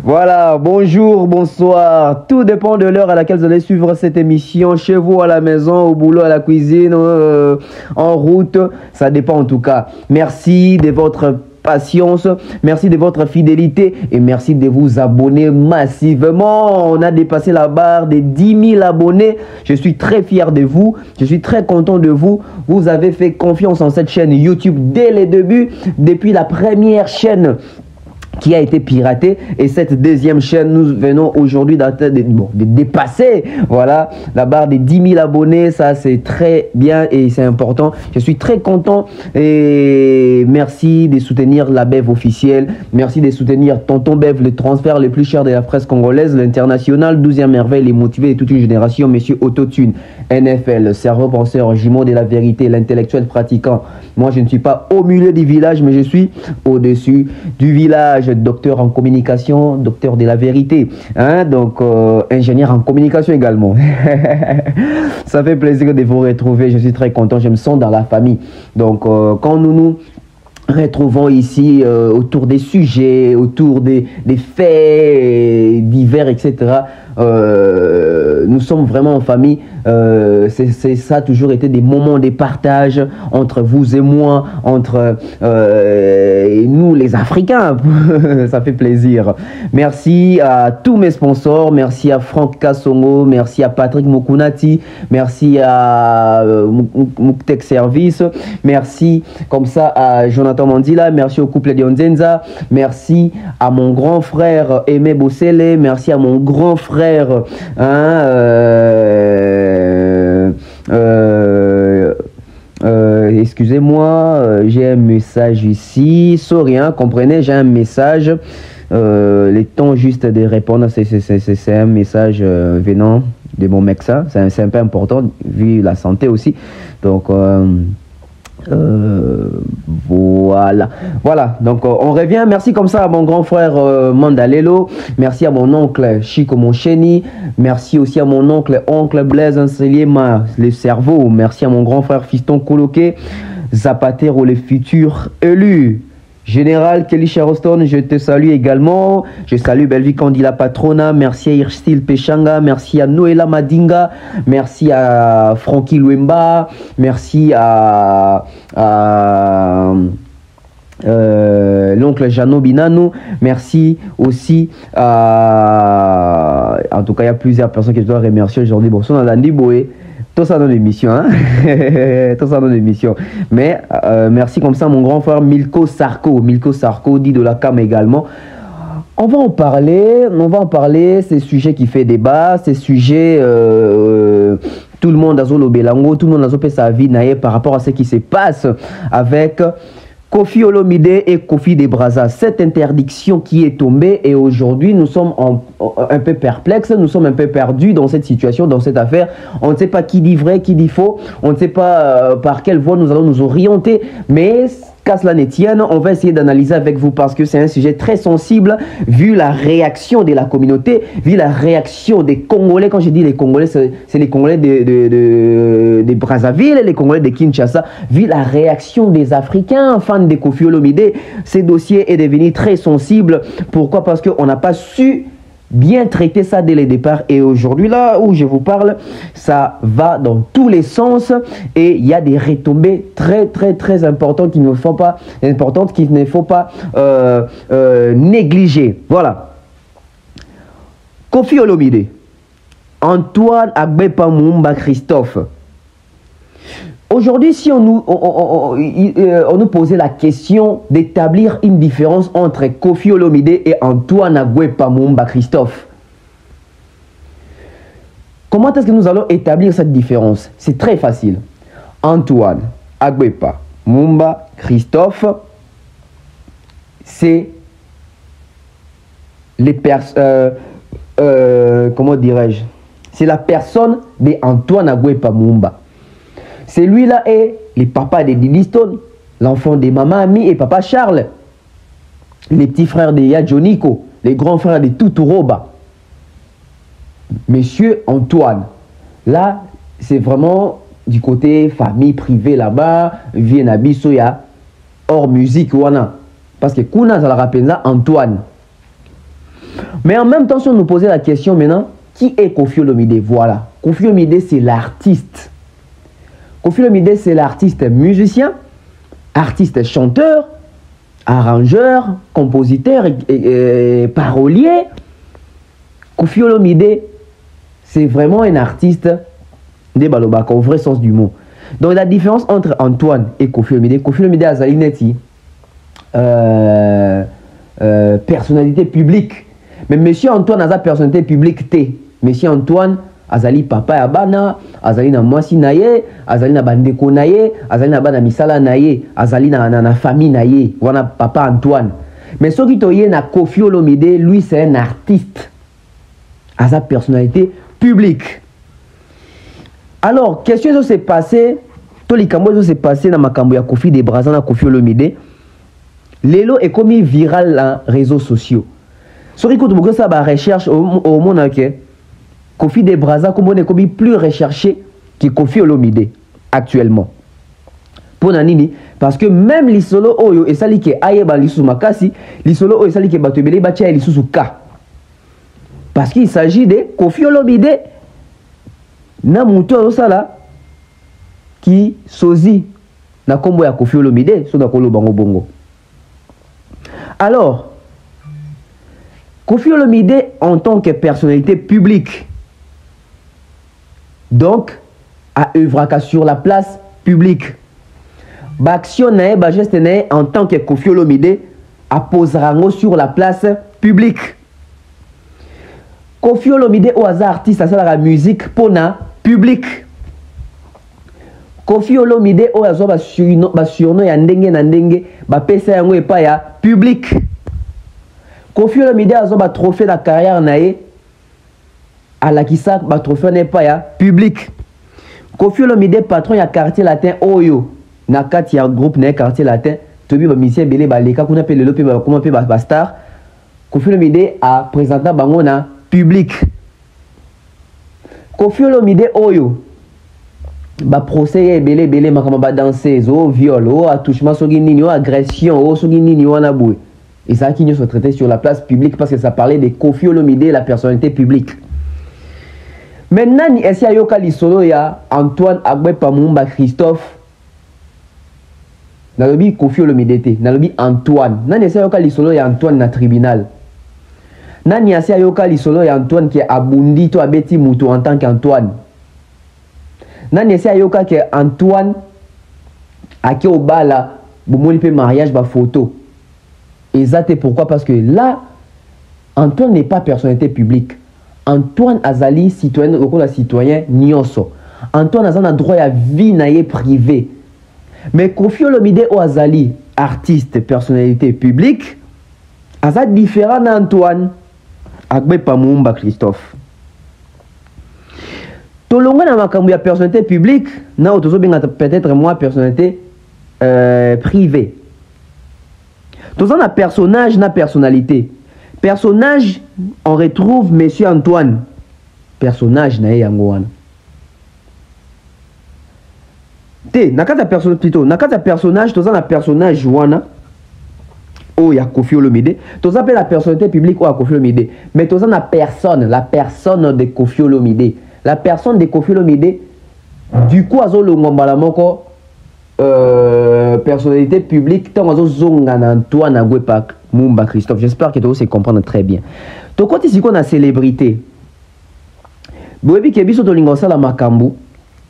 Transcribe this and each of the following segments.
Voilà, bonjour, bonsoir. Tout dépend de l'heure à laquelle vous allez suivre cette émission. Chez vous, à la maison, au boulot, à la cuisine, en route. Ça dépend en tout cas. Merci de votre patience, merci de votre fidélité et merci de vous abonner massivement. On a dépassé la barre des 10 000 abonnés. Je suis très fier de vous. Je suis très content de vous. Vous avez fait confiance en cette chaîne YouTube dès les débuts, depuis la première chaîne qui a été piratée, et cette deuxième chaîne, nous venons aujourd'hui de dépasser, voilà, la barre des 10 000 abonnés. Ça c'est très bien et c'est important. Je suis très content et merci de soutenir la Bev officielle, merci de soutenir Tonton Bev, le transfert le plus cher de la presse congolaise, l'international, 12e merveille, les motivés et toute une génération, monsieur Autotune, NFL, cerveau penseur, jumeau de la vérité, l'intellectuel pratiquant. Moi je ne suis pas au milieu du village, mais je suis au-dessus du village. Docteur en communication, docteur de la vérité, hein? Donc ingénieur en communication également. Ça fait plaisir de vous retrouver, je suis très content, je me sens dans la famille. Donc quand nous retrouvons ici autour des sujets, autour des faits divers, etc. Nous sommes vraiment en famille. Ça a toujours été des moments de partage entre vous et moi, entre nous les Africains. Ça fait plaisir. Merci à tous mes sponsors, merci à Franck Kassongo, merci à Patrick Mokunati, merci à Muktek Service, merci comme ça à Jonathan Mandila, merci au couple de Onzenza, merci à mon grand frère Aimé Bossele, merci à mon grand frère excusez-moi, j'ai un message ici, sorry, hein, comprenez, j'ai un message, le temps juste de répondre, c'est un message venant de mon médecin, c'est un peu important vu la santé aussi, donc voilà, donc on revient. Merci comme ça à mon grand frère Mandalelo, merci à mon oncle Chico Moncheni, merci aussi à mon oncle Blaise Nseliema, le cerveau, merci à mon grand frère Fiston Koloké, Zapatero, le futur élu. Général Kelly Charoston, je te salue également. Je salue Belvi Candila Patrona. Merci à Irstil Pechanga. Merci à Noëlla Madinga. Merci à Francky Luemba. Merci à l'oncle Jano Binano. Merci aussi à... En tout cas, il y a plusieurs personnes que je dois remercier aujourd'hui. Bon, on a Dandy Boé. Tout ça dans l'émission, hein? Tout ça dans l'émission. Mais merci comme ça, mon grand frère Milko Sarko, dit de la CAM également. On va en parler, ces sujets qui fait débat, ces sujets, tout le monde a zo belango, tout le monde a zo fait sa vie naïe par rapport à ce qui se passe avec Koffi Olomide et Kofi de Brazza, cette interdiction qui est tombée, et aujourd'hui nous sommes un peu perplexes, nous sommes un peu perdus dans cette situation, dans cette affaire. On ne sait pas qui dit vrai, qui dit faux, on ne sait pas par quelle voie nous allons nous orienter, mais qu'à cela ne tienne, on va essayer d'analyser avec vous parce que c'est un sujet très sensible vu la réaction de la communauté, vu la réaction des Congolais. Quand je dis les Congolais, c'est les Congolais de Brazzaville, les Congolais de Kinshasa, vu la réaction des Africains fans de Koffi Olomide. Ce dossier est devenu très sensible. Pourquoi? Parce qu'on n'a pas su bien traiter ça dès le départ, et aujourd'hui là où je vous parle, ça va dans tous les sens et il y a des retombées très importantes qu'il ne faut pas négliger. Voilà. Koffi Olomide, Antoine Agbepa Mumba Christophe. Aujourd'hui, si on nous posait la question d'établir une différence entre Koffi Olomide et Antoine Agbepa Mumba Christophe, comment est-ce que nous allons établir cette différence? C'est très facile. Antoine Agbepa Mumba Christophe, c'est les comment dirais-je? C'est la personne d'Antoine Agbepa Mumba. Celui-là est le papa de Didi Stone, l'enfant de Maman Ami et Papa Charles, les petits frères de Yadjoniko, les grands frères de Tuturoba. Monsieur Antoine, là, c'est vraiment du côté famille privée là-bas, Vienna Bissoya, hors musique, wana. Parce que Kuna, ça la rappelle Antoine. Mais en même temps, si on nous posait la question maintenant, qui est Koffi Olomide? Voilà. Koffi Olomide, c'est l'artiste. Koffi Olomide, c'est l'artiste musicien, artiste chanteur, arrangeur, compositeur et parolier. Koffi Olomide, c'est vraiment un artiste de Balobaka, au vrai sens du mot. Donc la différence entre Antoine et Koffi Olomide a Zali Neti, personnalité publique. Mais monsieur Antoine a sa personnalité publique T. Monsieur Antoine azali papa ya bana, azali na mwasi na ye, azali na bandeko na ye, azali na bana misala na ye, azali na famille na ye. Wana papa Antoine. Mais ce qui toye na Koffi Olomide, lui c'est un artiste à sa personnalité publique. Alors, question s'est passé, tout les cambo s'est passé dans ma cambo ya Kofi de Brazza na Koffi Olomide. Lelo est commis viral dans les réseaux sociaux. Ce qui compte beaucoup ça ba recherche au monde que Kofi de Brazza comme on est commis plus recherché que Koffi Olomide actuellement. Pour nanini parce que même les solo oyo et sali ke ayeba lisusu makasi, les solo oyo sali ke batobele batia lisusu ka. Parce qu'il s'agit de Koffi Olomide na mutu osala qui sozi na kombo ya Koffi Olomide so na kolo bango bongo. Alors Koffi Olomide en tant que personnalité publique donc a œuvré sur la place publique. Baction nae ba geste nae en tant que Koffi Olomide a poserango sur la place publique. Koffi Olomide au hasard artiste à la musique pour na public. Koffi Olomide au hasard ba surno ya ndenge na ndenge ba pesa yango epa ya public. Koffi Olomide a ba trophée la carrière nae à la kisa ba trophée n'est pas ya public. Koffi Olomide patron ya quartier latin Oyo na kati ya groupe na quartier latin tobi ba misien belé ba leka kuna pe lelo pe ba comment pe ba star. Koffi Olomide a présenté bango na public. Koffi Olomide Oyo ba procès belé makama ba danseuse o viol o attouchement soki nini o agression o soki nini wana boue. Et ça qui nous sont traités sur la place publique parce que ça parlait de Koffi Olomide, la personnalité publique. Maintenant, ni esi ayoka lisolo ya Antoine Agbepa Mumba Christophe. Nalobi Koffi Olomide te, nalobi Antoine. Nani esi ayoka lisolo ya Antoine na tribunal. Nani esi ayoka lisolo ya Antoine qui abundi to abeti mutu en tant qu'Antoine. Nani esi ayoka que Antoine ake obala bomoli pe mariage ba photo. Et ça c'est pourquoi parce que là Antoine n'est pas personnalité publique. Antoine Azali citoyen au la citoyen nyonso. Antoine Azali a droit à vie naie privée. Mais Koffi Olomide o Azali artiste personnalité publique Azali différent d'Antoine Agbepa Mumba Christophe. Tolonga na makambo ya personnalité publique na otozo benga peut-être moi personnalité privée. Tous un personnage, na personnalité. Personnage, on retrouve Monsieur Antoine. Personnage, na yangoana. Te, nakata personnage plutôt. Nakata personnage, tous un personnage wana. Oh, ya Koffi Olomide. Tous appelle la personnalité publique ou à Koffi Olomide. Mais tous la personne de Koffi Olomide. La personne de Koffi Olomide. Du coup, azo longomba moko. Personnalité publique tant Antoine Agbepa Mumba Christophe. J'espère que tu sais comprendre très bien. To côté si qu'on a célébrité. Boebi kebiso to lingosa la makambu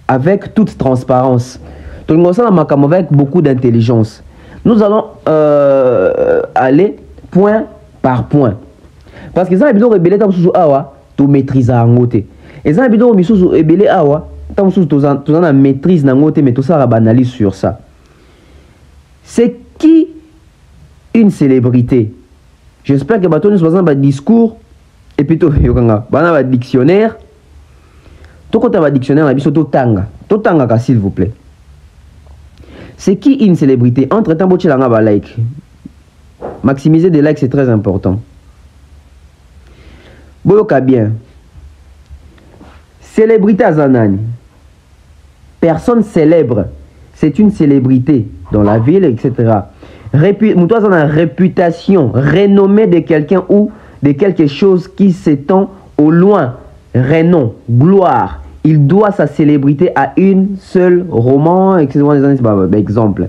avec toute transparence. To lingosa la makambu avec beaucoup d'intelligence. Nous allons aller point par point. Parce que ça a besoin de rebelle tam susu awa to maîtriser angote. Et ça a besoin de misusu rebelle awa tant que tu as la maîtrise mais tout ça analyse sur ça. C'est qui une célébrité? J'espère que bateau nous un discours et plutôt un dictionnaire. Tout quand un dictionnaire la biso totanga s'il vous plaît. C'est qui une célébrité? Entre temps boche langa ba like. Maximiser des likes c'est très important. Boyoka bien. Célébrité azanani. Personne célèbre, c'est une célébrité dans la ville, etc. Réputation, renommée de quelqu'un ou de quelque chose qui s'étend au loin, renom, gloire. Il doit sa célébrité à une seule roman, exemple.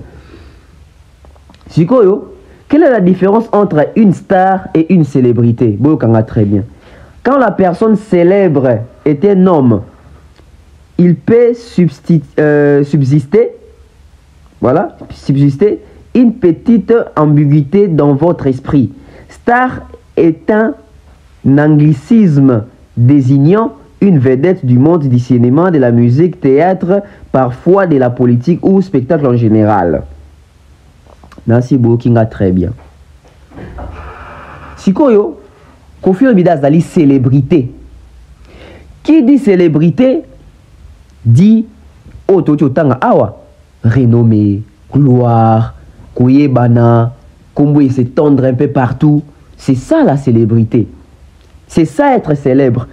Sikoyo, quelle est la différence entre une star et une célébrité? Boyokanga très bien. Quand la personne célèbre est un homme, il peut subsister, voilà, subsister une petite ambiguïté dans votre esprit. Star est un anglicisme désignant une vedette du monde du cinéma, de la musique, théâtre, parfois de la politique ou spectacle en général. Nancy Bokinga très bien. Sikoyo, Koffi Olomide azali célébrité. Qui dit célébrité dit ototanga awa, renommée, gloire, koyebana, kombo il s'étendre un peu partout. C'est ça la célébrité. C'est ça être célèbre.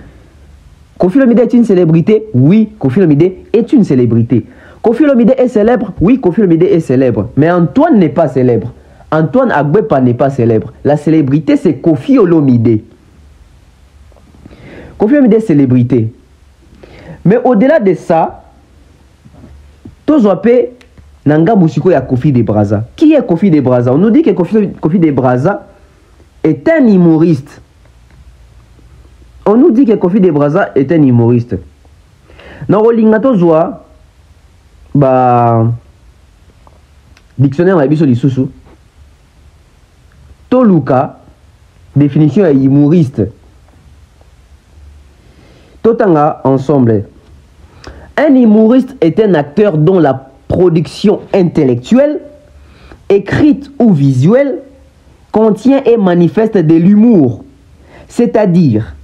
Koffi Olomide est une célébrité? Oui, Koffi Olomide est une célébrité. Koffi Olomide est célèbre? Oui, Koffi Olomide est célèbre. Mais Antoine n'est pas célèbre. Antoine Agbepa n'est pas célèbre. La célébrité, c'est Koffi Olomide. Koffi Olomide est célébrité. Mais au-delà de ça, Tozoape Nanga Moussiko ya Kofi de Braza. Qui est Kofi de Braza? On nous dit que Kofi de Braza est un humoriste. On nous dit que Kofi de Braza est un humoriste. Dans Rolinga Tozoa, dictionnaire la biso lisusu. Toluka, définition est humoriste. Totanga ensemble. Un humoriste est un acteur dont la production intellectuelle, écrite ou visuelle, contient et manifeste de l'humour, c'est-à-dire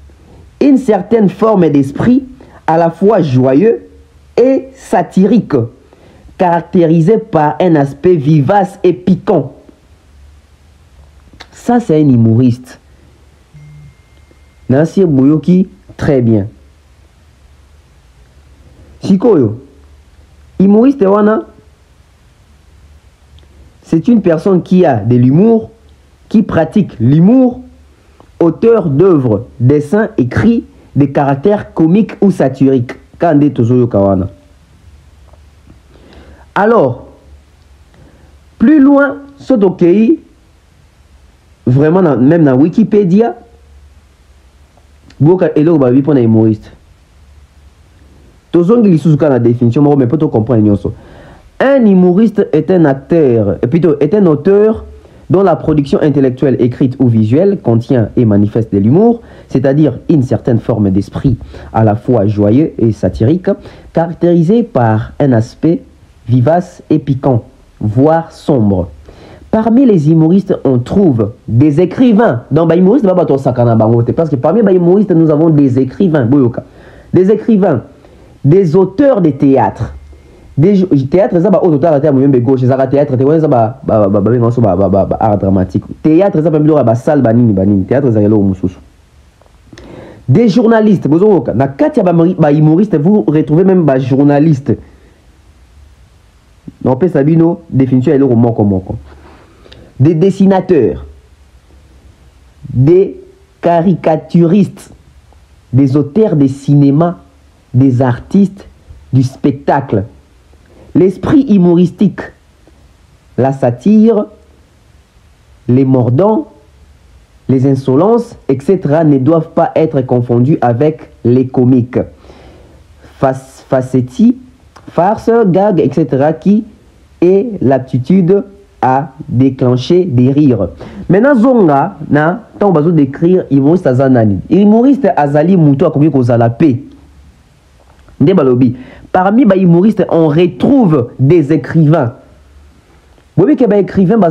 une certaine forme d'esprit à la fois joyeux et satirique, caractérisé par un aspect vivace et piquant. Ça, c'est un humoriste. Nancy Boyoki, très bien. Sikoyo, humoriste wana, c'est une personne qui a de l'humour, qui pratique l'humour, auteur d'œuvres, dessins, écrits, de caractères comiques ou satiriques. Kande tozoyo kawana. Alors, plus loin, Sotokei, vraiment même dans Wikipédia, Boka Elo Babi pour un humoriste. Tozongi lisusuka la définition, mais peut comprendre. Un humoriste est un acteur, plutôt est un auteur dont la production intellectuelle, écrite ou visuelle contient et manifeste de l'humour, c'est-à-dire une certaine forme d'esprit à la fois joyeux et satirique, caractérisé par un aspect vivace et piquant, voire sombre. Parmi les humoristes, on trouve des écrivains. Dans les humoristes, parce que parmi les humoristes, nous avons des écrivains. Des écrivains, des auteurs de théâtre. Des théâtres, ça va au total gauche, ça théâtre, art dramatique. Théâtre, ça va salle banini, théâtre, ça des journalistes, na katia ba humoriste, vous retrouvez même des journalistes. On peut sabino définition est le roman comme des dessinateurs, des caricaturistes, des auteurs de cinéma, des artistes du spectacle. L'esprit humoristique, la satire, les mordants, les insolences, etc. ne doivent pas être confondus avec les comiques. Facétie, farce, gag, etc. qui est l'aptitude à déclencher des rires. Maintenant, Zonga, na, tant besoin d'écrire humoriste azanani. Humoriste azali muto a combien qu'on a la paix. Parmi les humoristes, on retrouve des écrivains. Vous voyez que les écrivains, ils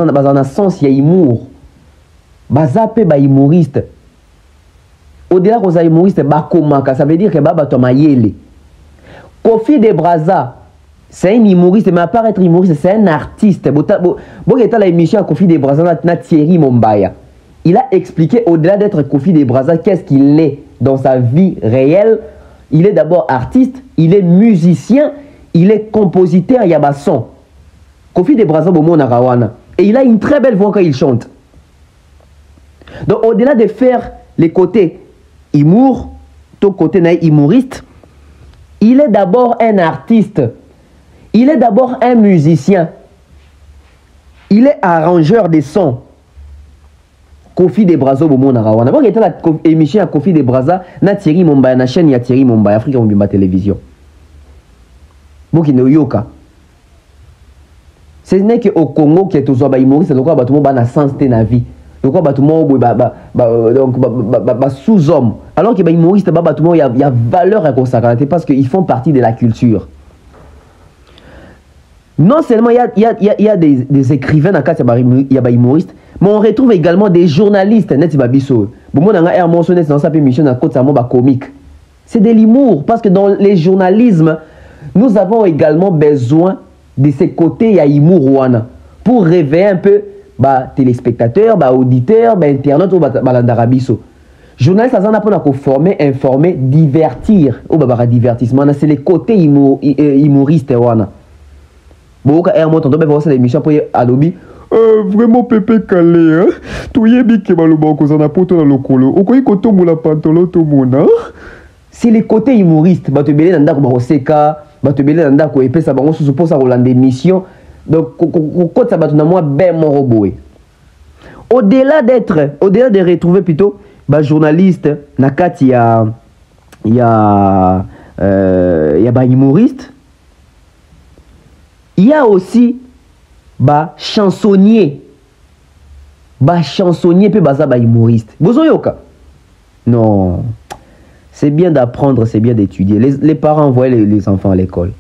ont sens, il y a humour. Ils humoriste. Au-delà des humoristes, ça veut dire que ils Kofi de Braza, c'est un humoriste, mais à part être humoriste, c'est un artiste. L'émission Kofi de Braza, Thierry Mombaya. Il a expliqué, au-delà d'être Kofi de Braza, qu'est-ce qu'il est dans sa vie réelle. Il est d'abord artiste, il est musicien, il est compositeur, Yabason. Kofi de Braza, Bomo Narawana. Et il a une très belle voix quand il chante. Donc au-delà de faire les côtés humour, tout côté humoriste, il est d'abord un artiste. Il est d'abord un musicien. Il est arrangeur de sons. Kofi de Braza au monde arawana. Moi, j'étais la émission à Kofi de Braza, na Thierry Momba, na chaîne ya Thierry Momba, Afrique Mobimba Télévision. Bokino yoka. Ce n'est qu'au Congo qui est aux humoriste, c'est pourquoi tout le monde a sens de la vie. Donc tout le monde sous-homme. Alors que les humoristes, tout le monde il y a valeur à consacrer parce qu'ils font partie de la culture. Non seulement il y a des écrivains dans il y a des humoristes, mais on retrouve également des journalistes. C'est de l'humour parce que dans les journalismes, nous avons également besoin de ces côtés il y a humour pour réveiller un peu téléspectateurs, auditeurs, internautes ou l'andarabiso. Journaliste ça n'a pas former, informer, divertir ou divertissement, c'est les côtés humoristes Bon, quand on tombe voir cette émission pour Adobe, vraiment pépé calé, hein. Tu y es bien que malheureusement qu'on a poto dans le colo. Au quoi il compte mon la pantalon tout mon hein. C'est les côtés humoristes. Bah te belé dans d'accord baroseka, bah te belé dans d'accord épais ça on se suppose à Roland d'émission. Donc quand ça va tout moi ben mon robot. Au-delà de retrouver plutôt bah journaliste, nakati il y a bah humoriste. Il y a aussi chansonnier. Chansonnier peut baza humoriste. Bozoyoka. Non. C'est bien d'apprendre, c'est bien d'étudier. Les parents envoyaient les enfants à l'école.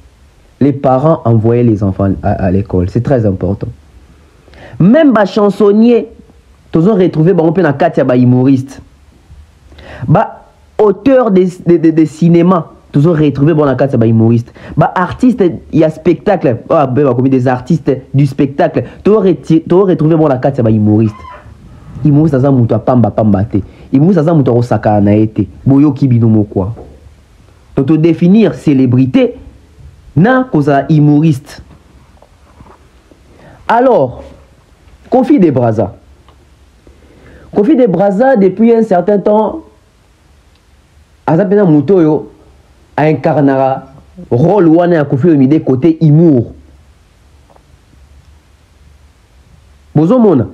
Les parents envoyaient les enfants à l'école. C'est très important. Même chansonnier, tous ont retrouvé on peut na katia humoriste. Auteur de cinéma. Toujours retrouvé bon la carte c'est humoriste. Artiste il y a spectacle. Comme des artistes du spectacle. Toujours retrouvé bon la carte c'est humoriste. Humoriste ça muto pamba te. Humoriste ça muto osaka na été. Boyo kibinomo quoi. Donc to définir célébrité na cause humoriste. Alors Kofi de Braza. Kofi de Braza depuis un certain temps azapena muto yo incarnera rôle wana ya Kofi Olomide côté humour. Bozomona.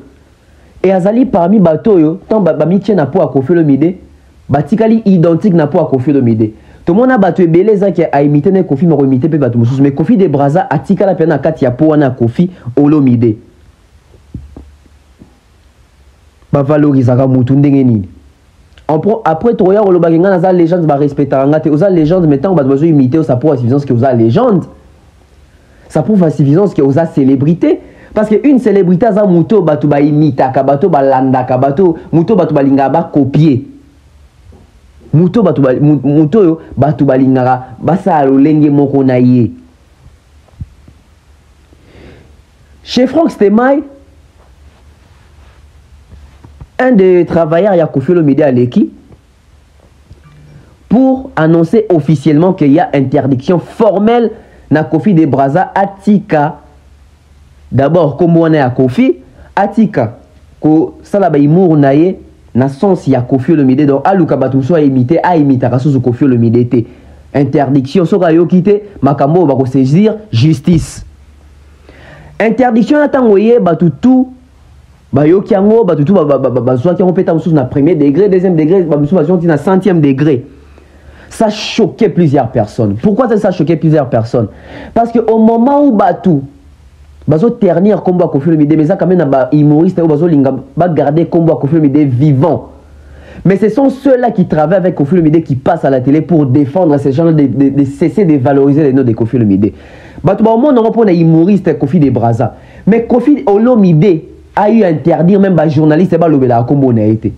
Et azali parmi bato yo, tant bamitie na po a Kofi Olomide, batikali identique na po a Kofi Olomide. Tout le monde a bato ebele za ki a imité na Kofi mako imité pe bato mususu, mais Kofi de Braza atikala pe na kati ya po wana Kofi Olomide. Ba valorisaka mutu ndenge nini. Après, tu regardes le bagage, on a légende, va respecter. On a légende, maintenant, on va besoin imiter, ça prouve la suffisance que vous avez légende. Ça prouve la suffisance que vous avez célébrité. Parce qu'une célébrité, ça mouto, batu ba imita, kabato ba landa, kabato, mouto batu ba linga ba copier. Mouto batu ba linga ba sa lo lenge moko na ye. Chez Franck Stemay, un des travailleurs il y a Kofi Olomide à l'équipe pour annoncer officiellement qu'il y a interdiction formelle na Kofi de Braza Atika. D'abord comme on est à Kofi Atika ko sala ba imour naye na sens ya Kofi Olomide donc aluka batu so imiter a imiter kaso Kofi Olomide te interdiction so ka yo kité makambo ba ko saisir justice interdiction atangoye batu tout Bayoki yango batutu bazwa ki on peta mususu na premier degré, deuxième degré, mususu bazwa na centième degré. Ça choquait plusieurs personnes. Pourquoi ça choquait plusieurs personnes? Parce que au moment où batu bazo ternir combat Kofi Olomide, mais ça quand même na humoriste ou bazo linga ba garder combat Kofi Olomide vivant. Mais ce sont ceux-là qui travaillent avec Kofi Olomide qui passent à la télé pour défendre ces gens de cesser de valoriser les noms de Kofi Olomide. Batu ba au monde on prend un humoriste Kofi de Braza. Mais Kofi Olomide a eu à interdire même les journalistes et les combo n'a été.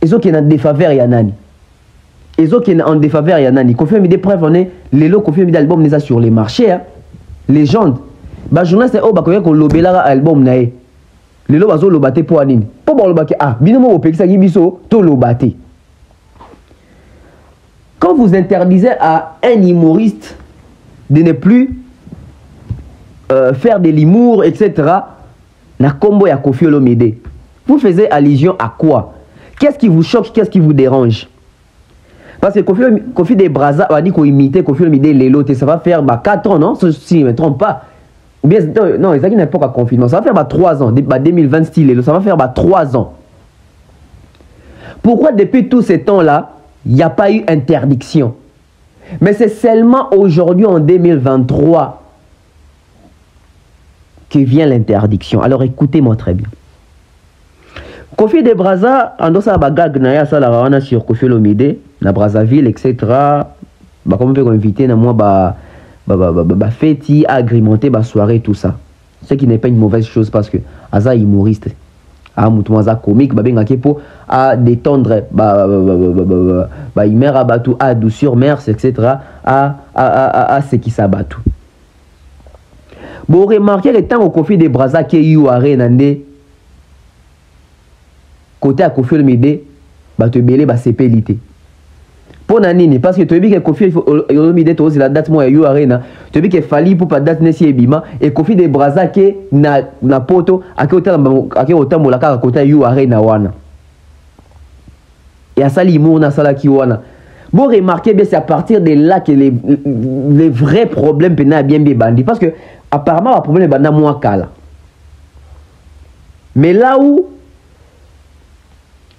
Ils ont qui en défaveur y a nani. Ils ont qui en défaveur y a nani. Kofi Olomide preuve on est les lots Kofi Olomide album les a sur les marchés hein. Légende. Bah journaliste oh bah quoi qu'on lobela album nae. Les lots bazo lobate pour anine. Pour bon lobake ah binomo au pekisa gibiso to lobate. Quand vous interdisez à un humoriste de ne plus faire de l'humour, etc., na kombo ya Koffi Olomide. Vous faisiez allusion à quoi? Qu'est-ce qui vous choque? Qu'est-ce qui vous dérange? Parce que Kofi de Braza a dit qu'on imitait Koffi Olomide Lelo, ça va faire 4 ans, non? Si je ne me trompe pas. Ou bien, non, il n'y a pas qu'à confinement. Ça va faire 3 ans. 2020 style Lelo, ça va faire 3 ans. Pourquoi depuis tous ces temps-là, il n'y a pas eu interdiction? Mais c'est seulement aujourd'hui, en 2023, que vient l'interdiction. Alors écoutez-moi très bien. Koffi de Braza, en dessous de la gag sur Koffi Olomide, na Brazzaville, etc. Comme on peut inviter, moi, fêti, agrémenter, soirée, tout ça. Ce qui n'est pas une mauvaise chose parce que Aza humoriste, Aza comique, pour à détendre, imer abatou, à douceur, merci, etc. À ce qui s'abattu. Bon, remarquez le temps au Koffi de Braza qui est eu à Renande. Côté à Koffi Olomide, te belé CPLité. Pour Nanini, parce que tu as vu que Koffi Olomide, c'est la date moi à Arena. Tu as vu que Fali pour pas date Nessi Ebima et Koffi de Braza qui na poto à côté molaka à côté à Arena wana. Et à ça l'humour na sala ki wana. Bon, remarquez bien, c'est à partir de là que les vrais problèmes peuvent bien bandi parce que apparemment le problème est banda moins kala. Mais là où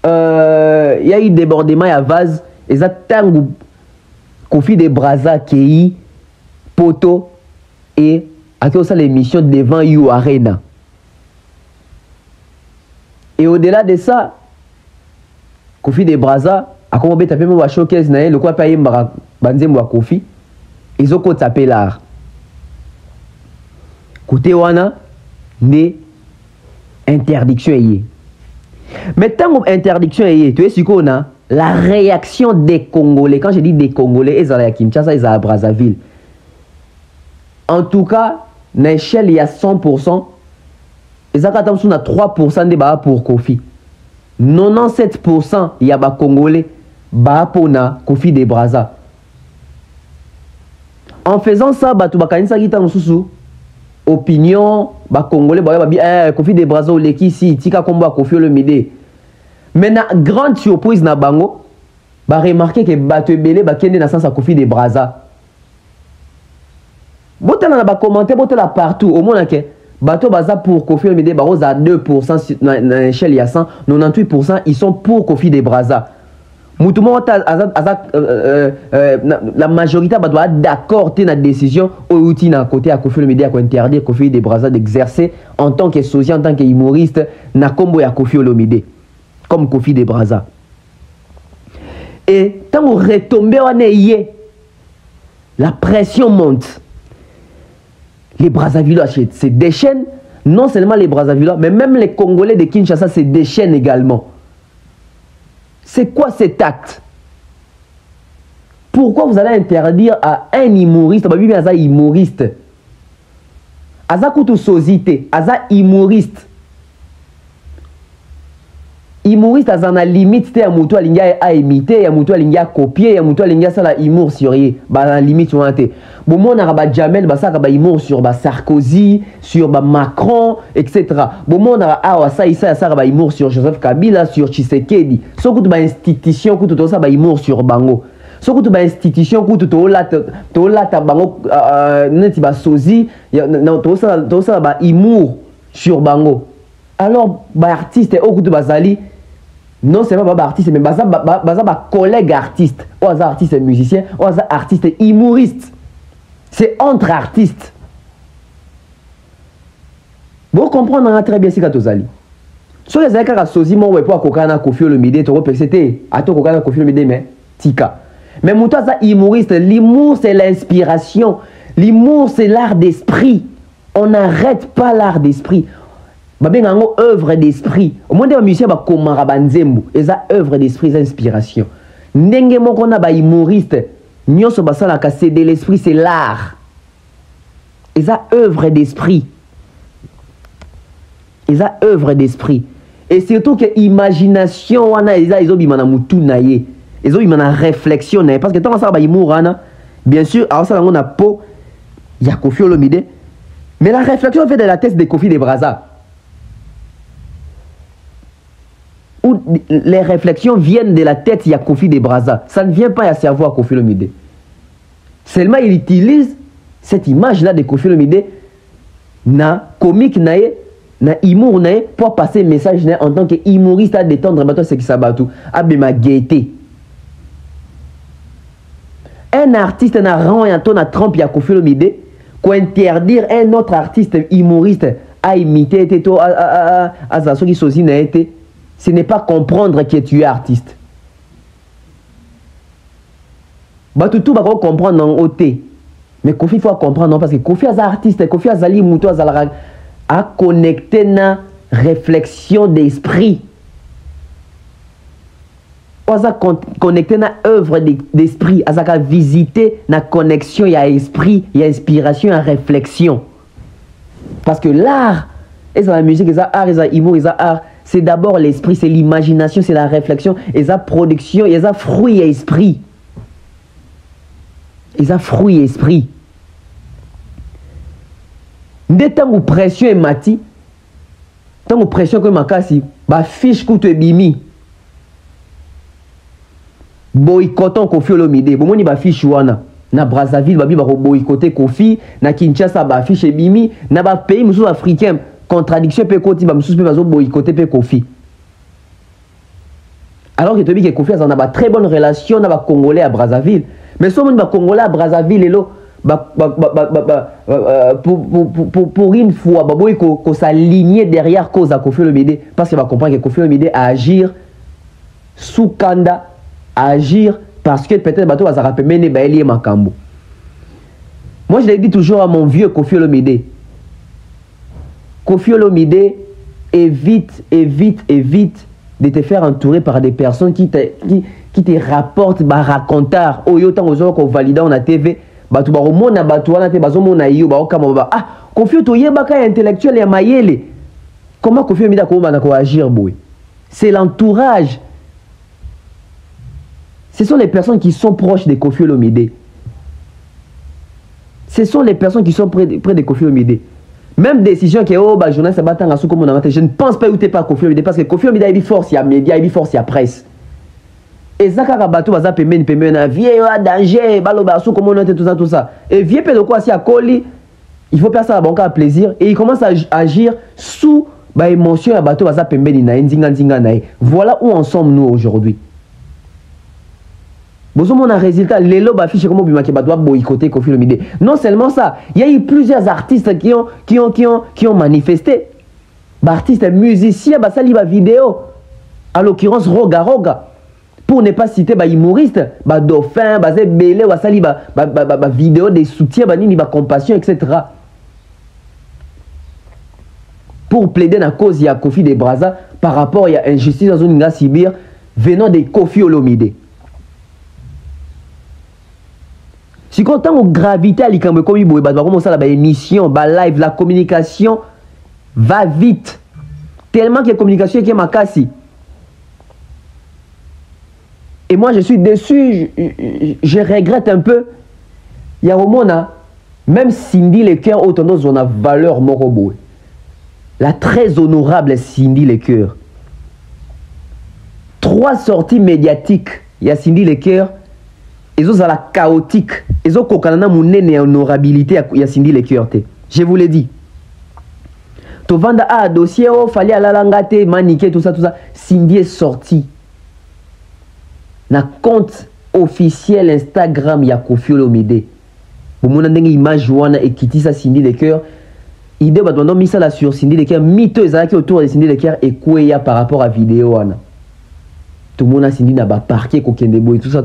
il y a eu débordement à vase et ça tango Koffi de Braza qui poto et à cause de l'émission devant You Arena. Et au-delà de ça, Koffi de Braza a commencé à taper mon showcase na le quoi payer banzem wa Koffi ils ont tapé l'art. Côté wana né interdiction est. Mais tant que interdiction est, tu es sûr qu'on a la réaction des Congolais. Quand je dis des Congolais, ils sont à Kinshasa, ils sont à Brazzaville. En tout cas, à l'échelle, il y a 100%. Ils ont 3% de bas pour Koffi. 97% il y a des Congolais pour Koffi de Braza. En faisant ça, tu vas opinion Congolais Koffi de Braza ou si tika combat Koffi Olomide. Mais na grande surprise na bango remarquer que bato ebele kende na sens à Koffi de Braza. Botala na commenter botala partout au moins que bato baza pour Koffi Olomide à 2% na échelle ya 100, 98% ils sont pour Koffi de Braza. La majorité doit être d'accord avec la décision au na côté à Koffi Olomide à interdire Koffi de Braza d'exercer en tant que sosie, en tant que humoriste na combo ya Koffi Olomide comme Koffi de Braza. Et quand on retombe la pression monte. Les Brazzavillois se déchaînent, non seulement les Brazzavillois, mais même les Congolais de Kinshasa se déchaînent également. C'est quoi cet acte? Pourquoi vous allez interdire à un humoriste, à un humoriste, à un société, à un humoriste, humoriste à la limite, il y a mutu à imiter, il y a mutu à copier, il y a mutu à faire la humour sur lui, la limite sur un té. Bon, moi on a Jamel, ça a humour sur Sarkozy, sur Macron, etc. Bon, moi on a ça humour sur Joseph Kabila, sur Tshisekedi. Ce que tu as institution, que tu as humour sur Bango. Ce que tu as institution, que tu as Bango, tu as sozi, tu as humour sur Bango. Alors, artiste, tu as non seulement pas artiste, mais collègue artiste, ou artiste musicien, ou artiste humoriste. C'est entre artistes. Vous comprenez très bien ce que tu as dit. Si vous avez un sosie, vous pouvez pas Koffi Olomide, tu peux c'était à toi Koffi Olomide, mais tika. Mais mon toi humoriste, l'humour c'est l'inspiration, l'humour c'est l'art d'esprit. On n'arrête pas l'art d'esprit. Babengango œuvre d'esprit. Au moins des musiciens ba komara banzembu, eza œuvre d'esprit, inspiration. Ndenge moko na ba humoriste, nyonso basala ka c'est de l'esprit, c'est l'art. Eza œuvre d'esprit. Eza œuvre d'esprit. Et surtout que imagination wana eza ezobimana mutu na ye. Ezobimana réflexion na ye parce que tant ça ba humour wana, bien sûr, alors ça on a il y a Koffi Olomide, mais la réflexion fait de la tête de Koffi de Braza. où les réflexions viennent de la tête, il y a Kofi de Brazza. Ça ne vient pas à cerveau à Koffi Olomide. Seulement, il utilise cette image-là de Koffi Olomide na comique nae, na humour nae, pour passer un message nae en tant qu'humoriste à détendre bateau ce qui s'abattu, à ma gaieté. Un artiste n'a rien à ton à trompe ya Koffi Olomide, qu'on interdire un autre artiste humoriste à imiter à ça qui sosie n'a été, ce n'est pas comprendre que tu es artiste. Bah tout va comprendre en OT. Mais Kofi il faut comprendre non parce que Kofi est artiste, Kofi Azali Mouto a connecté na réflexion d'esprit. On a connecté na œuvre d'esprit, on a visité na connexion, il y a esprit, il y a inspiration, il y a réflexion. Parce que l'art, et ça la musique, et ça art, et ça humour, et ça art, c'est d'abord l'esprit, c'est l'imagination, c'est la réflexion, et ça production, et ça fruit et esprit. Et ça fruit et esprit. Dès tant que pression est mati, tant que pression que makasi, ba fiche que tu bimi. Boycottant Koffi Olomide, bon ni ba fiche wana. Na Brazzaville babi ba boycotter Koffi, na Kinshasa ba fiche bimi, na ba pays musu africain contradiction pe koti ba musu pe bazo boycotter pe Koffi. Alors que tu dis que Koffi a ba très bonne relation na ba Congolais à Brazzaville. Mais si on va Congolais à Brazzaville, pour une fois, il faut s'aligner derrière cause à Koffi Olomide parce qu'il va comprendre que Koffi Olomide a agir sous Kanda, à agir parce que peut-être bateau va s'arrêter mener Baeli et Makambo. Moi je l'ai dit toujours à mon vieux Koffi Olomide. Koffi Olomide évite de te faire entourer par des personnes qui te rapportent ba racontar oyo tant aux ko validant na TV batu ba romona batu wana te bazo mona yo ba okama ba ah Koffi to yeba ka intellectuel ya mayele comment Koffi Olomide ko ba na ko agir boy c'est l'entourage, ce sont les personnes qui sont proches de Koffi Olomide, ce sont les personnes qui sont près de Koffi Olomide. Même décision que oh bah journaliste batanga sous comme on a je ne pense pas où t'es pas Koffi Olomide parce que Koffi Olomide a une force, il y a médias, il y a force, il y a presse. Et ça quand bateau va pemene vieux à danger baloba sous comme on a tout ça et vieux pe de quoi si à Koli il faut faire ça à bon cas plaisir et il commence à agir sous bah émotion à bateau va pemene na nzinga na. Voilà où en sommes nous aujourd'hui. Bon, un résultat, les lobes affichent comment Bimaki doit boycotter Koffi Olomide. Non seulement ça, il y a eu plusieurs artistes qui ont manifesté. Artistes, musiciens, ça liba vidéo. En l'occurrence, Roga. Pour ne pas citer humoriste, dauphin, belé, ça liba vidéo des soutiens, compassion, etc. Pour plaider la cause, il y a Kofi de Brazza par rapport à l'injustice dans une Sibir venant de Koffi Olomide. Si quand on gravité à l'Ikambe comme il commence à la émission, live, la communication va vite. Tellement que la communication est makasi. Et moi je suis déçu, je regrette un peu. Il y a au monde, même Cindy Lecoeur, autant d'autres, on a valeur morobo. La très honorable Cindy Lecoeur. 3 sorties médiatiques. Il y a Cindy Lecoeur. Ils ont la chaotique. Ils ont une honorabilité à Cindy Lecoeur. Je vous l'ai dit. Tu vends un dossier, il fallait aller à la langate, maniquer, tout ça. Cindy est sorti. Na compte officiel Instagram, il y a Koffi Olomide. Pour mon une image, et qui dit ça Cindy Lecoeur. Idée, bah, mis ça là sur Cindy Lecoeur. Miteuse autour de Cindy Lecoeur et quoi par rapport à la vidéo. Tout le monde a Cindy n'a pas parqué Kokendebo et tout ça.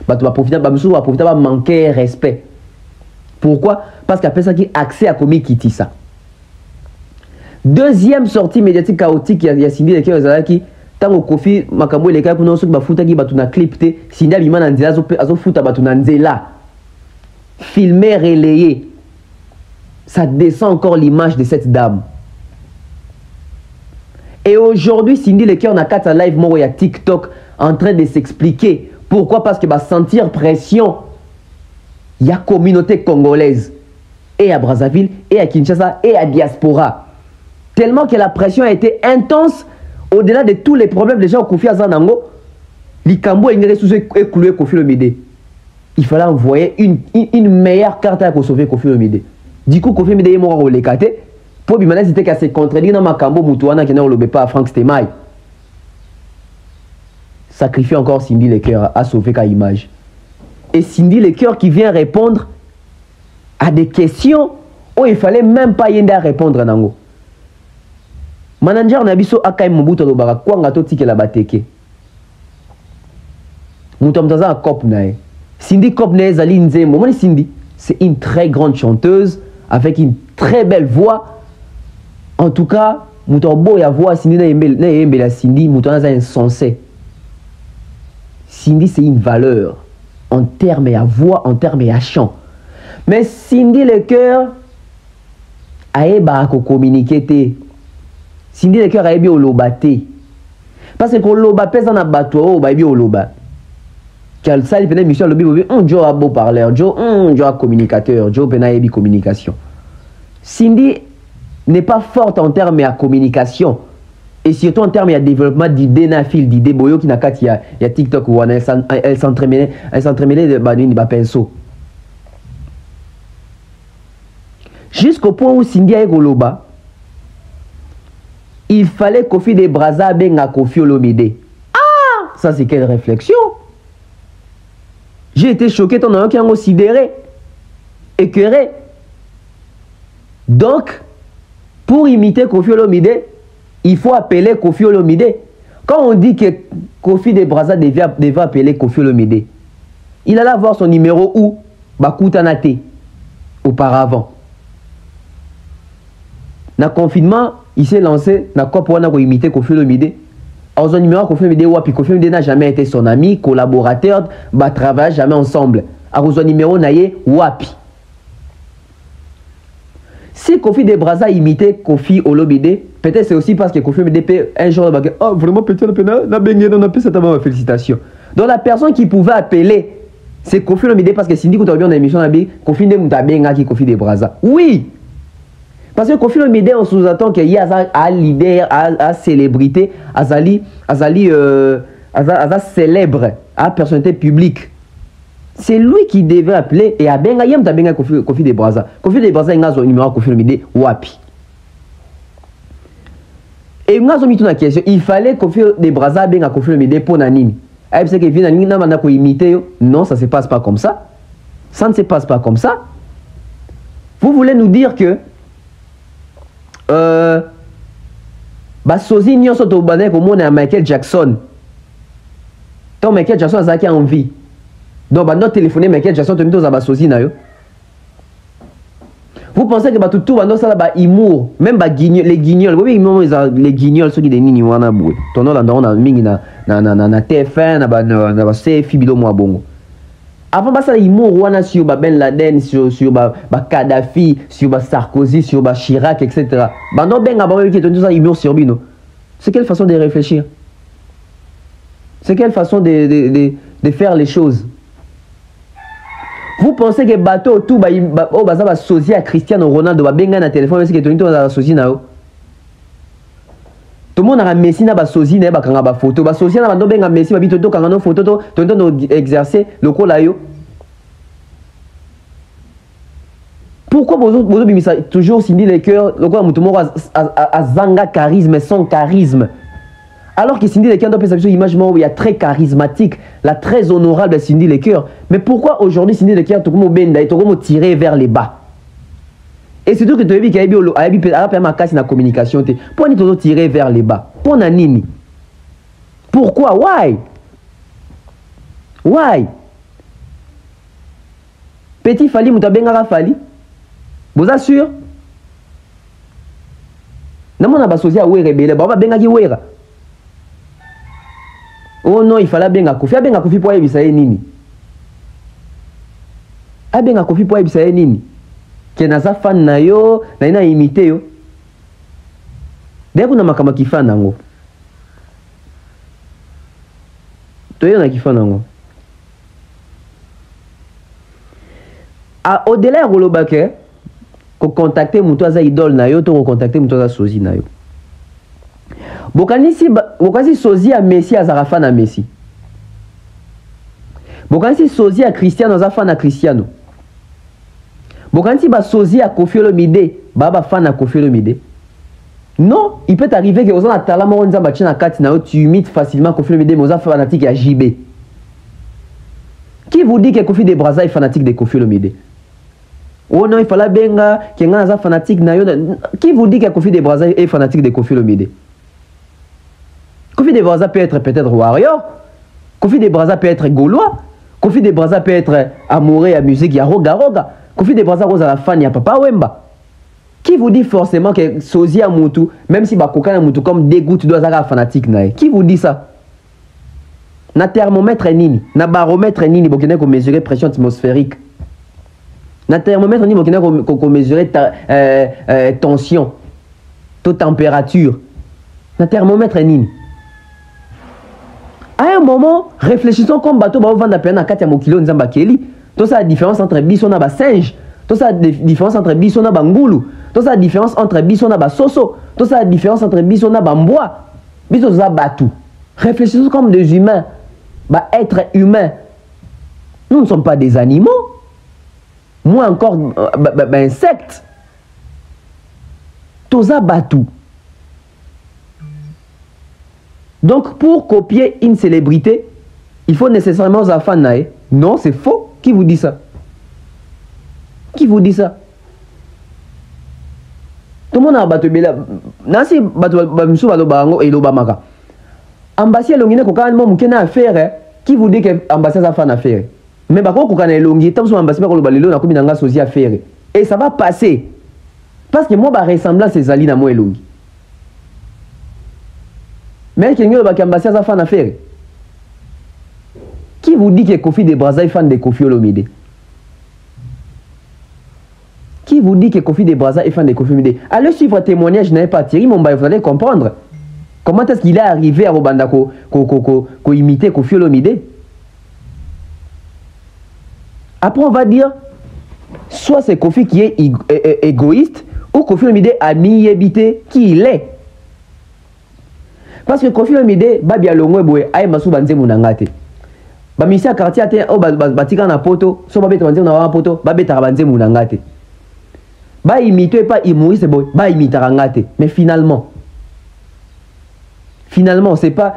Bah, tu vas profiter, va manquer respect. Pourquoi? Parce qu'après ça, qui a accès à comment qui dit ça. Deuxième sortie médiatique chaotique, il y a Cindy Lecoeur qui, tant que Koffi, Makambo, les gars, pour nous, ceux qui va foutre, qui va tout na clip, Cindy a bimana nzela, azo fouta, va tout na nzela. Filmé, relayé. Ça descend encore l'image de cette dame. Et aujourd'hui, Cindy Lecoeur n'a qu'à live moi il y a TikTok en train de s'expliquer. Pourquoi? Parce qu'il va sentir pression. Il y a communauté congolaise. Et à Brazzaville, et à Kinshasa, et à diaspora. Tellement que la pression a été intense. au-delà de tous les problèmes déjà Kofi Azanango, Likambo est sous écoulé Kofi Olomide. Il fallait envoyer une meilleure carte à sauver Kofi Olomide. Du coup, Kofi Olomide est mort au Lekate. Pour Bimana, c'était qu'à se contredire dans Makambo Moutouana qui n'a pas à Frank Stemai. Sacrifier encore Cindy Lecoeur à sauver sa image. Et Cindy Lecoeur qui vient répondre à des questions où il fallait même pas y à répondre. Nango. Manager Nabiso Akai Mobuto Lobara, quoi ngato tike la bateke. Moutamtaza a Kop Nae. Cindy Kop Nae Zali Nzembo. Moi, Cindy, c'est une très grande chanteuse avec une très belle voix. En tout cas, Moutambo ya voix Cindy na la Cindy, Moutamtaza insensé. Cindy, c'est une valeur en termes à voix, en termes à chant. Mais Cindy Lecoeur a communiqué. Cindy Lecoeur a bien olobaté. Parce que l'oloba pèse dans la bateau, il y a oloba. Car ça, il y a une mission, Joe a beau parleur, Joe a communicateur, Joe a communication. Cindy n'est pas forte en termes à communication. Et surtout en termes de développement d'idées, d'idées, boyo qui n'a qu'à il y a TikTok où elle s'entremêlait de pinceau. Jusqu'au point où Cindy a oloba. Il fallait Kofi de Braza benga Kofi Olomide. Ah, ça c'est quelle réflexion. J'ai été choqué, ton nom qui a considéré, écœuré. Donc, pour imiter Kofi Olomide, il faut appeler Kofi Olomide. Quand on dit que Kofi de Braza devait appeler Kofi Olomide, il allait avoir son numéro où Bakutanate, auparavant. Dans le confinement, il s'est lancé dans le COP pour imiter Kofi Olomide. En son numéro, Kofi Olomide, Wapi Kofi Olomide n'a jamais été son ami, collaborateur, bah travaille jamais ensemble. À son numéro, naïe Wapi. Si Kofi de Braza imitait Kofi Olomide, peut-être c'est aussi parce que Kofi Olomide peut un jour de oh vraiment petit la peine, n'a bien on a fait cette félicitations. Donc la personne qui pouvait appeler, c'est Kofi Olomide parce que Cindy quand on a bien dans l'émission Kofi Olomide n'a bien qui Kofi de Braza. Oui. Parce que Kofi Olomide, on sous-attend qu'il y a un leader, à célébrité, à célèbre, à personnalité publique. C'est lui qui devait appeler et à Benga Yem ta Benga Kofi de Braza. Kofi de Braza, il a son numéro Kofi Olomide, Wapi. Et il a mis une question, il fallait Kofi de Braza Benga Kofi Olomide pour Nanini. Et c'est que vient Nanini, n'a pas imiter. Non, ça ne se passe pas comme ça. Ça ne se passe pas comme ça. Vous voulez nous dire que Sozi nyonso to bané comme on a Michael Jackson. Tant Michael Jackson a qui a envie. Donc notre téléphoner Michael Jackson to mito za Sozi na yo. Vous pensez que tout va ça ba humour, même ba guignol, les guignols, oui les guignols ceux qui des nini wana boué. Ton nom là on mingi na TF1 na ba CFI bilo moi bongo. Avant ça humour wana sur Ben Laden, sur Kadhafi, sur Sarkozy, sur Chirac, etc. Non ben qui tout ça humour sur Bino. C'est quelle façon de réfléchir? C'est quelle façon de faire les choses? Vous pensez que bateau tout va sosie à Cristiano Ronaldo va benga na téléphone parce que tout va sosie na yo. Tout le monde a Messi na ba sosie na ba kanga ba photo ba sosie na ba benga Messi ba bito kanga no photo to exercer le ko la yo. Pourquoi vous bimisa toujours Cindy Lecoeur le quoi mutumo a zanga charisme sans charisme? Alors que Cindy Lecoeur doit penser image où il y a très charismatique, la très honorable Cindy Lecoeur. Mais pourquoi aujourd'hui Cindy Lecoeur tout comme benda et tout comme tirer vers les bas? Et surtout que tu as vu qu'il y a ma casse na communication. Pourquoi tu tirer vers les bas? Pour nini? Pourquoi? Why? Why? Petit Fali mutabenga Fali. Vous assure? Namona basozi a were bele baba benga ki wera. Oh non, il fallait benga Kofi pour yebisa nini? A benga Kofi pour yebisa nini? Que naza fan na yo, na ina imité yo. Dès qu'on a makama ki fan nango. Toyo na ki fan nango. Au-delà de Rolobake, ko contacter muto za idole na yo, to ko contacter muto za sozi na yo. bokanisi sozi à Messi azara fan à Messi. Bokanisi sozi à Cristiano azara fan à Cristiano. Bokanisi ba sozi à Koffi Olomide baba fan à Koffi Olomide. Non, il peut arriver que aux talama on nzamba tchina kati na tu imites facilement Koffi Olomide mais aux fanatique à JB. Qui vous dit que Kofi de Brazza est fanatique de Koffi Olomide? Oh non, il fallait bien qu'il y ait un fanatique. Qui vous dit que Kofi de Brazza est fanatique de Koffi Olomide? Kofi de Brazza peut être peut-être warrior. Kofi de Brazza peut être gaulois. Kofi de Brazza peut être amoureux à musique, il y a roga roga. Kofi de Brazza rose à la fan, il y a Papa Wemba. Qui vous dit forcément que Sozi a Moutou, même si Bakoka a Moutou comme des gouttes doit être fanatique? Qui vous dit ça? Na thermomètre nini, na baromètre nini, bokene ko mesurer pression atmosphérique. Na thermomètre nini, bokene ko mesurer tension, taux température. Na thermomètre nini. À un moment, réfléchissons comme bateau ba vendre pena katia mokilo nzamba keli. Tout ça la différence entre biso na ba singe, tout ça la différence entre biso na bangulu, tout ça la différence entre biso na ba soso, tout ça la différence entre biso na bamboa. Biso za batou. Réfléchissons comme des humains. Bah, être humain. Nous ne sommes pas des animaux. Moi encore, insectes. Toza batou. Donc, pour copier une célébrité, il faut nécessairement Zafanae. Non, c'est faux. Qui vous dit ça? Qui vous dit ça? Tout le monde a battu. Nansi battu Bamsou Balobango et Lobamaka. Ambassade Longine Kokane Mokena affaire. Qui vous dit que l'ambassade a fait une affaire? Mais par contre, quand on est longué, tant que l'ambassade a fait une affaire. Et ça va passer. Parce que moi, je ressemble à ces alliés dans moi. Mais qui a fait l'ambassade a fait une affaire? Qui vous dit que Kofi de Brazza est fan de Koffi Olomide? Qui vous dit que Kofi de Brazza est fan de Koffi Olomide? Allez suivre un témoignage, je n'avais pas Thierry Momba, vous allez comprendre. Comment est-ce qu'il est arrivé à Robanda ko imiter Koffi Olomide? Après, on va dire, soit c'est Kofi qui est égoïste, ou Koffi Olomide a mis éviter qui il est. Parce que Koffi Olomide, Babia Longwe Boe, Aïe Masou Banze Mounangate. Bamisia quartier ate o batika na poto, so babeta banze na poto, babeta banze Mounangate. Ba imiter pas humoriste boy, ba imitarangate. Mais finalement, c'est pas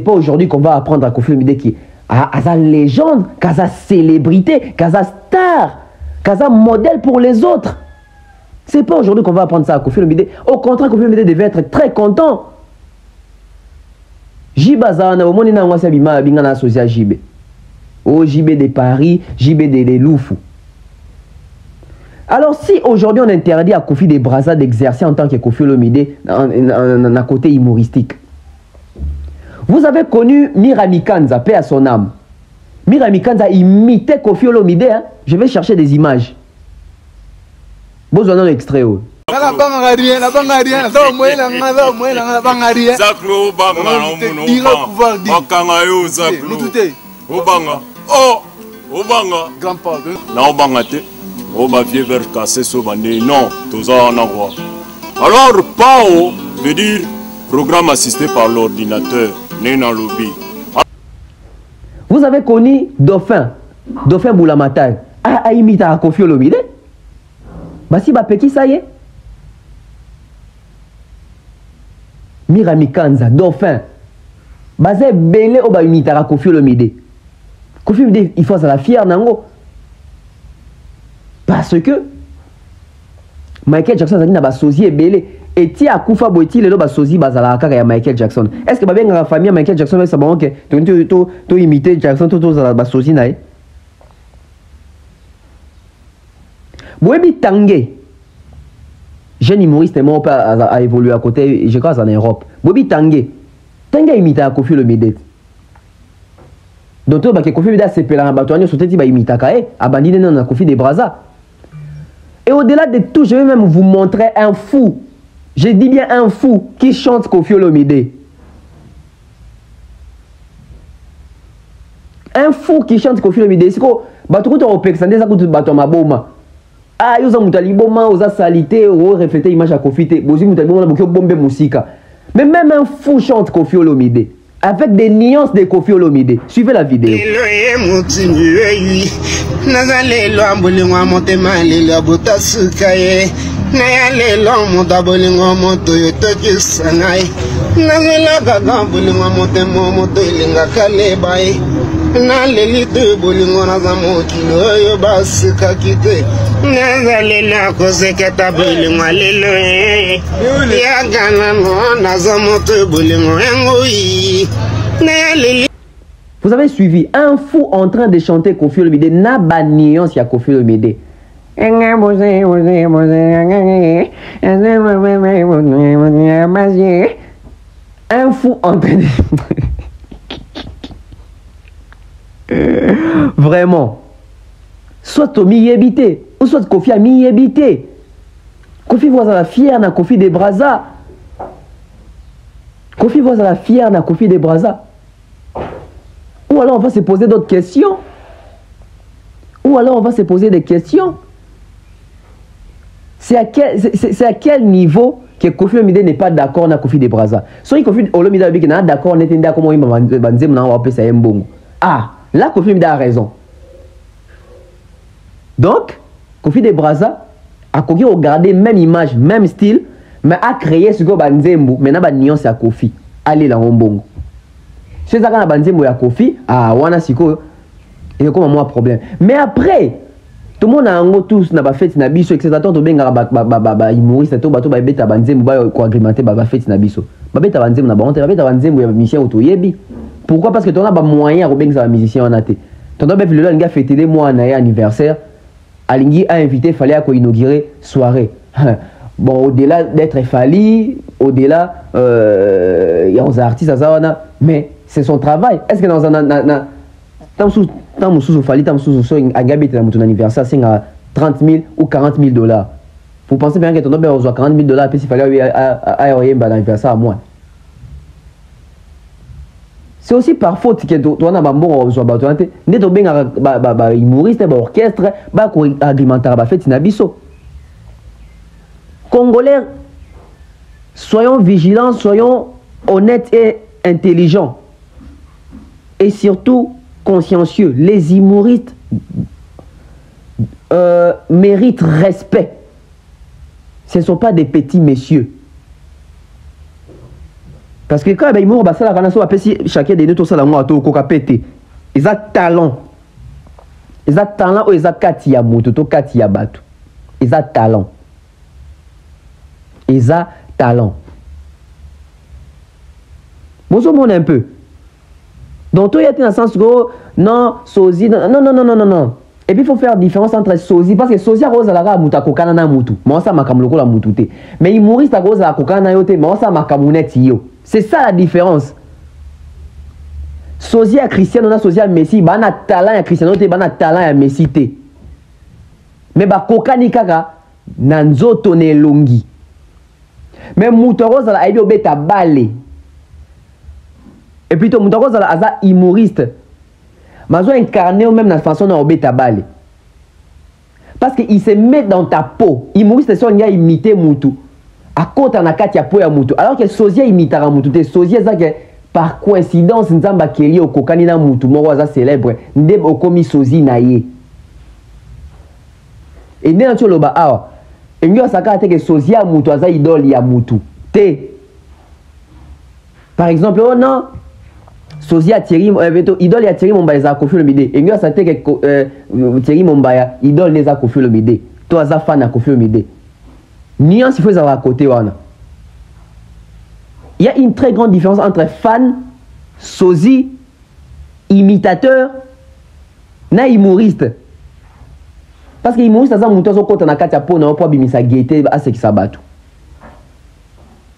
aujourd'hui qu'on va apprendre à Koffi Olomide qui à sa légende, qu'à sa célébrité, qu'à sa star, qu'à sa modèle pour les autres. C'est pas aujourd'hui qu'on va apprendre ça à Koffi Olomide. Au contraire, Koffi Olomide devait être très content. Jibaza na omoni na ngwasa bima binga na associé à JB. Oh JB de Paris, JB de Loufou. Alors si aujourd'hui on interdit à Kofi de Brazza d'exercer en tant que Koffi Olomide d'un côté humoristique. Vous avez connu Mirami Kanza, paix à son âme. Mirami Kanza imitait Koffi Olomide. Hein? Je vais chercher des images. Vous en avez l'extrait. Alors, PAO veut dire programme assisté par l'ordinateur. Vous avez connu Dauphin Boulamata. A imité à Koffi Olomide. Basi Bapeki, ça y est. Mirami Kanza, Dauphin. Basé belé au imité à Koffi Olomide. Koffi Olomide, il faut ça la fière nango. Parce que Michael Jackson a dit na sosie belé. Et ti akufa boiti le sosie bazala kaka ya Michael Jackson. Est-ce que ba benga famille Michael Jackson va savoir que to imiter Jackson to za sosie nae? Boebi Tanguay, jeune humoriste mon père a évolué à côté, je crois en Europe. Boebi Tanguay imite à Koffi Olomide. Donc ba ke Koffi Olomide se pela ba toanyo soteti ba imita kae, abandine na Kofi de Brazza. Et au-delà de tout, je vais même vous montrer un fou. Je dis bien un fou qui chante Koffi Olomide. Un fou qui chante Koffi Olomide. C'est quoi? Batukuta opexande ça kutu batoma boma. Ah, yoza mutali boma, oza salité, o refléter image à Koffi te. Bozi mutali boma boki bombe musika. Mais même un fou chante Koffi Olomide avec des nuances de Koffi Olomide. Suivez la vidéo. Vous avez suivi un fou en train de chanter Koffi Olomide. N'a pas nuance, il y a Koffi Olomide. Un fou en train de... Vraiment. Soit Tommy y habité, ou soit Koffi a mis y habité. Koffi voit à la fière na Koffi des Brazza. Koffi voit à la fière na Koffi des Brazza. Ou alors on va se poser d'autres questions. Ou alors on va se poser des questions. C'est à quel niveau que Koffi Olomide n'est pas d'accord avec Koffi des Brazza. Si Koffi Olomide n'est pas d'accord, on est d'accord comment il m'a dit un bon. Ah, là Koffi Olomide a raison. Donc, Koffi des Brazza a regardé même image, même style, mais a créé ce que Banzembo. Maintenant, il y a nuance à Koffi. Allez là, on bon. Si vous avez un Banzembo à Koffi, ah, on a siko. Il y a comme un problème. Mais après, tout le monde a un tous n'a pas fait na biso etc. Tout bien ba humoriste tout bato ba beta Banzembo ba ko agrémenter ba fait na biso. Ba beta Banzembo na ba honte ba beta Banzembo ya musicien otoyebi. Pourquoi? Parce que tu as un moyen à bien que ça musicien en athée. Tu as le gars fêter des mois en anniversaire. Alingui a invité, il fallait inaugurer soirée. Bon, au-delà d'être fallu, au-delà, il y a des artistes à ça, mais c'est son travail. Est-ce que dans un temps où fallait un gars dans ton anniversaire, c'est 30 000 ou 40 000 $. Vous pensez bien que ton homme reçoit 40 000 $, puis il fallait un anniversaire à moi. C'est aussi par faute que tu as un bon reçoit bateau. N'est pas bien humoriste, orchestre, agrémentaire, fait inabiso. Congolais, soyons vigilants, soyons honnêtes et intelligents. Et surtout consciencieux. Les humoristes méritent respect. Ce ne sont pas des petits messieurs. Parce que quand ils chacun des deux, tout ça, ils ont talent. Ils ont talent ou ils ont katia moto, katia batu. Ils ont talent. Ils ont talent. Bonjour, un peu. Donc, il y a un sens que non, sosie, non. Et puis, il faut faire différence entre sosie, parce que sosie a rose à la muta kokana na mutu. Moi, ça m'a kamuloko la mutute. Mais humoriste a rose à la kokana yote, moi, ça m'a kamunette yo. C'est ça la différence. Sosie à Cristiano, sosie à Messi, bah na talent à Cristiano, bah na talent à Messi te. Mais bah kokani kaka, nanzo tone longi. Mais Moutarose a aidé au bêta balé. Et puis Moutarose a aza humoriste. Mais ils ont incarné même dans la façon dont au bêta balé. Parce qu'il se met dans ta peau. Humoriste, c'est un gars imité Moutou. À côté on a katia po ya Moutou. Alors que Sosia imitara Moutou. Sosia ça que par coïncidence nzamba keli au kokani na Moutou. Moro aza célèbre. Ndeb okomi Sosi na ye. Et né dans le bas awa. Et nous avons que Sosia Moutou aza idole ya Moutou. T. Par exemple, oh non. Sosia Thierry idole ya Thierry Mombaya za Koffi Olomide. Et nous avons que Thierry Mombaya idole les za Koffi Olomide. Toi aza fan à Koffi Olomide. Nuance il faut avoir à côté wana. Il y a une très grande différence entre fan, sosie, imitateur, na humoriste. Parce que humoriste ça monte au côté na katia po na po bimisa gaieté à ce qui s'abattu.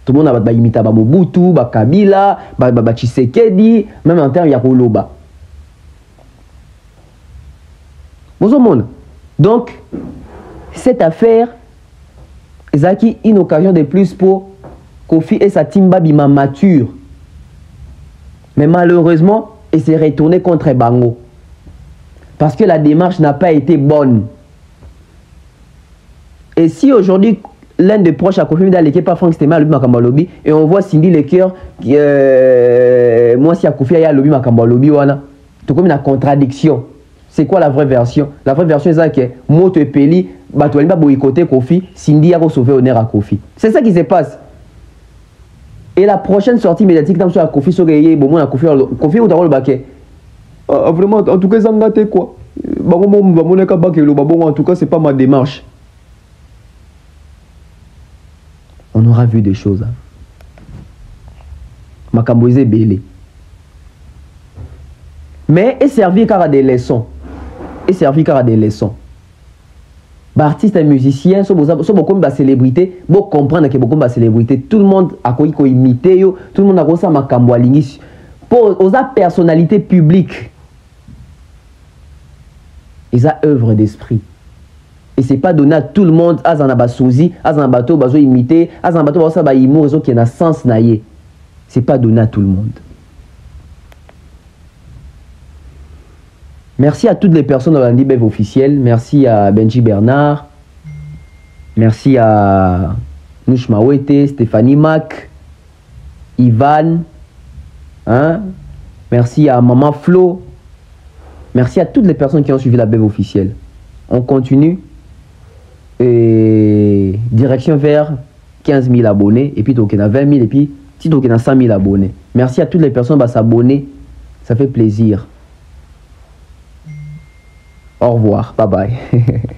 Tout le monde a imité ba Mobutu, ba Kabila, ba Tshisekedi, même en termes ya Koloba. Bonjour monde. Donc cette affaire Zaki une occasion de plus pour Koffi et sa team Babima mature. Mais malheureusement, il s'est retourné contre Bango. Parce que la démarche n'a pas été bonne. Et si aujourd'hui, l'un des proches à Kofi Meda l'équipe pas Frank Stema lobby makambo lobby et on voit Cindy Lecoeur moi si à Kofi ya lobby makambo lobby wana tout comme une contradiction. C'est quoi la vraie version? La vraie version c'est que moto epeli bato ba boycotter Kofi, Cindy a sauver honneur à Kofi. C'est ça qui se passe. Et la prochaine sortie médiatique dans sur Kofi Sogeye bon moi Kofi ou dans le baquet. Vraiment en tout cas ça me gâte quoi. En tout cas c'est pas ma démarche. On aura vu des choses. Makamboise belé. Mais et servir car à des leçons. Et servir car à des leçons. Artistes et musiciens sont beaucoup de célébrités. Pour comprendre que beaucoup de célébrités, tout le monde a quoi imiter, tout le monde a quoi ça makambo aligné. Pour aux personnalité publique. Ils ont œuvre d'esprit. Et c'est pas donné à tout le monde à Zanaba Souzi, à Zanaba Bateau, bazo imiter, à Zanaba Bateau, ça va imiter, réseau qui a sens naïe. C'est pas donné à tout le monde. Merci à toutes les personnes dans l'Andibev officiel. Merci à Benji Bernard. Merci à Nouch Mawete, Stéphanie Mac, Ivan. Hein? Merci à Maman Flo. Merci à toutes les personnes qui ont suivi la BEV officielle. On continue. Et direction vers 15 000 abonnés. Et puis, on a 20 000. Et puis, si on a 100 000 abonnés. Merci à toutes les personnes qui s'abonner. Ça fait plaisir. Au revoir. Bye bye.